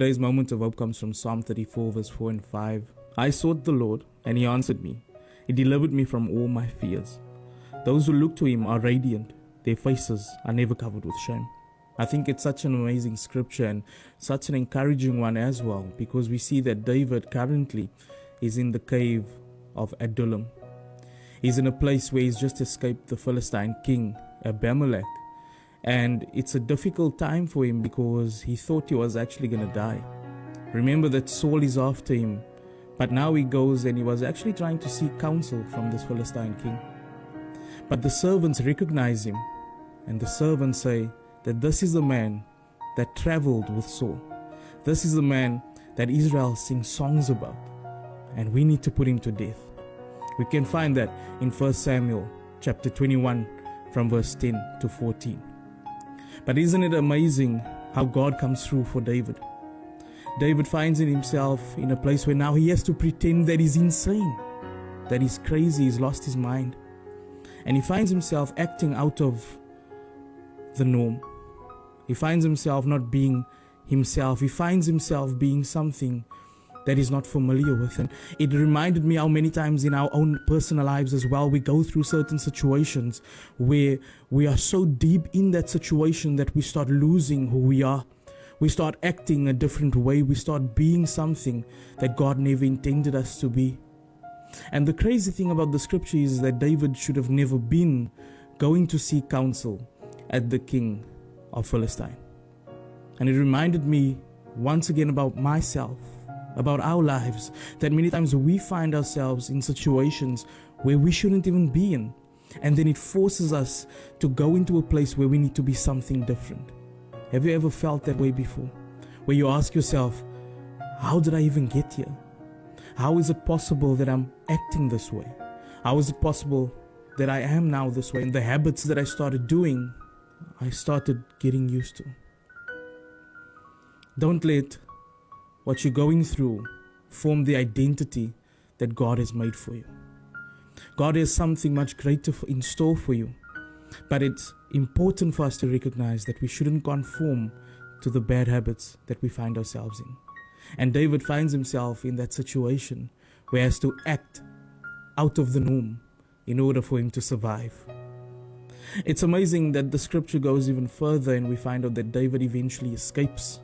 Today's moment of hope comes from Psalm 34 verse 4 and 5. I sought the Lord, and He answered me. He delivered me from all my fears. Those who look to Him are radiant. Their faces are never covered with shame. I think it's such an amazing scripture and such an encouraging one as well, because we see that David currently is in the cave of Adullam. He's in a place where he's just escaped the Philistine king, Abimelech. And it's a difficult time for him because he thought he was actually going to die. Remember that Saul is after him, but now he goes and he was actually trying to seek counsel from this Philistine king. But the servants recognize him, and the servants say that this is the man that traveled with Saul. This is the man that Israel sings songs about, and we need to put him to death. We can find that in 1 Samuel chapter 21 from verse 10 to 14. But isn't it amazing how God comes through for David? David finds himself in a place where now he has to pretend that he's insane, that he's crazy, he's lost his mind. And he finds himself acting out of the norm. He finds himself not being himself. He finds himself being something that he's not familiar with. And it reminded me how many times in our own personal lives as well, we go through certain situations where we are so deep in that situation that we start losing who we are. We start acting a different way. We start being something that God never intended us to be. And the crazy thing about the scripture is that David should have never been going to seek counsel at the king of Philistine. And it reminded me once again about myself, about our lives, that many times we find ourselves in situations where we shouldn't even be in. And then it forces us to go into a place where we need to be something different. Have you ever felt that way before? Where you ask yourself, how did I even get here? How is it possible that I'm acting this way? How is it possible that I am now this way? And the habits that I started doing, I started getting used to. Don't let what you're going through form the identity that God has made for you. God has something much greater in store for you. But it's important for us to recognize that we shouldn't conform to the bad habits that we find ourselves in. And David finds himself in that situation where he has to act out of the norm in order for him to survive. It's amazing that the scripture goes even further, and we find out that David eventually escapes.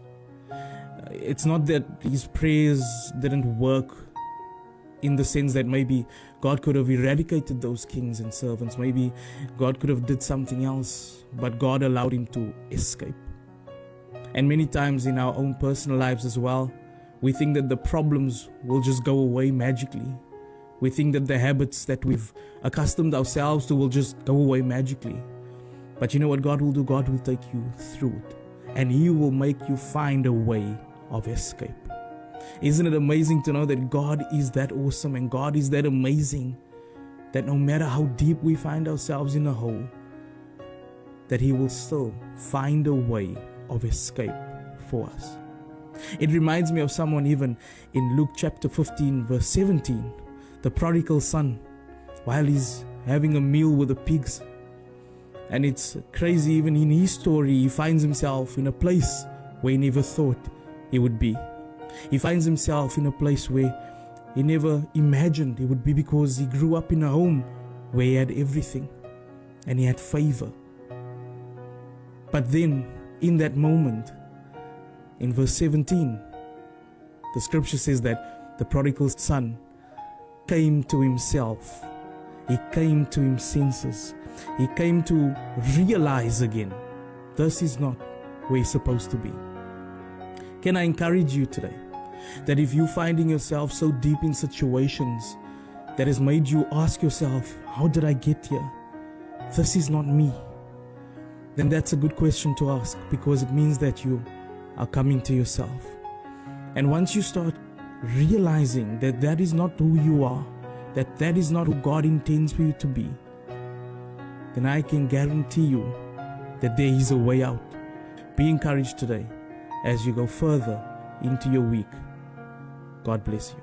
It's not that his prayers didn't work in the sense that maybe God could have eradicated those kings and servants. Maybe God could have did something else, but God allowed him to escape. And many times in our own personal lives as well, we think that the problems will just go away magically. We think that the habits that we've accustomed ourselves to will just go away magically. But you know what God will do? God will take you through it, and He will make you find a way of escape. Isn't it amazing to know that God is that awesome and God is that amazing, that no matter how deep we find ourselves in a hole, that He will still find a way of escape for us. It reminds me of someone even in Luke chapter 15 verse 17, the prodigal son, while he's having a meal with the pigs. And it's crazy, even in his story, he finds himself in a place where he never thought he would be. He finds himself in a place where he never imagined he would be, because he grew up in a home where he had everything and he had favor. But then in that moment, in verse 17, the scripture says that the prodigal son came to himself. He came to his senses. He came to realize again, this is not where he's supposed to be. Can I encourage you today that if you're finding yourself so deep in situations that has made you ask yourself, how did I get here? This is not me. Then that's a good question to ask, because it means that you are coming to yourself. And once you start realizing that that is not who you are, that that is not who God intends for you to be, then I can guarantee you that there is a way out. Be encouraged today as you go further into your week. God bless you.